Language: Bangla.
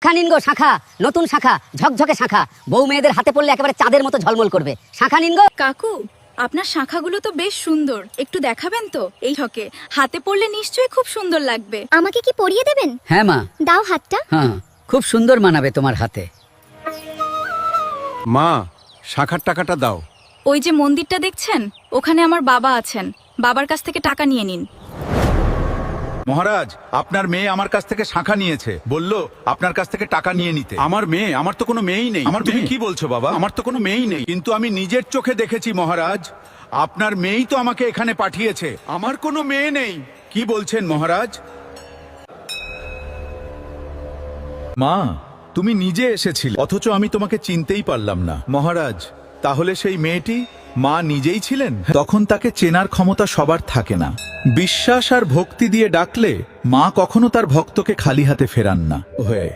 শাখা নিন গো শাখা, নতুন শাখা, ঝকঝকে শাখা, বউ মেয়েদের হাতে পড়লে একেবারে চাঁদের মতো ঝলমল করবে। শাখা নিন গো। কাকু, আপনার শাখাগুলো তো বেশ সুন্দর, একটু দেখাবেন তো? এই হকে হাতে পড়লে নিশ্চয়ই খুব সুন্দর লাগবে। আমাকে কি পরিয়ে দেবেন? হ্যাঁ মা। দাও হাতটা। হ্যাঁ, খুব সুন্দর মানাবে তোমার হাতে। মা, শাখার টাকাটা দাও। ওই যে মন্দিরটা দেখছেন, ওখানে আমার বাবা আছেন, বাবার কাছ থেকে টাকা নিয়ে নিন। মহারাজ, আপনার মেয়ে আমার কাছ থেকে শাঁখা নিয়েছে, বলল আপনার কাছ থেকে টাকা নিয়ে নিতে। আমার মেয়ে? আমার তো কোনো মেয়েই নেই। আমার তুমি কি বলছো বাবা? আমার তো কোনো মেয়েই নেই। কিন্তু আমি নিজের চোখে দেখেছি মহারাজ, আপনার মেয়েই তো আমাকে এখানে পাঠিয়েছে। আমার কোনো মেয়ে নেই। কি বলছেন মহারাজ? মা, তুমি নিজে এসেছিলে, অথচ আমি তোমাকে চিনতেই পারলাম না। মহারাজ, তাহলে সেই মেয়েটি মা নিজেই ছিলেন? তখন তাকে চেনার ক্ষমতা সবার থাকে না। বিশ্বাস আর ভক্তি দিয়ে ডাকলে মা কখনো তার ভক্তকে খালি হাতে ফেরান না। হয়ে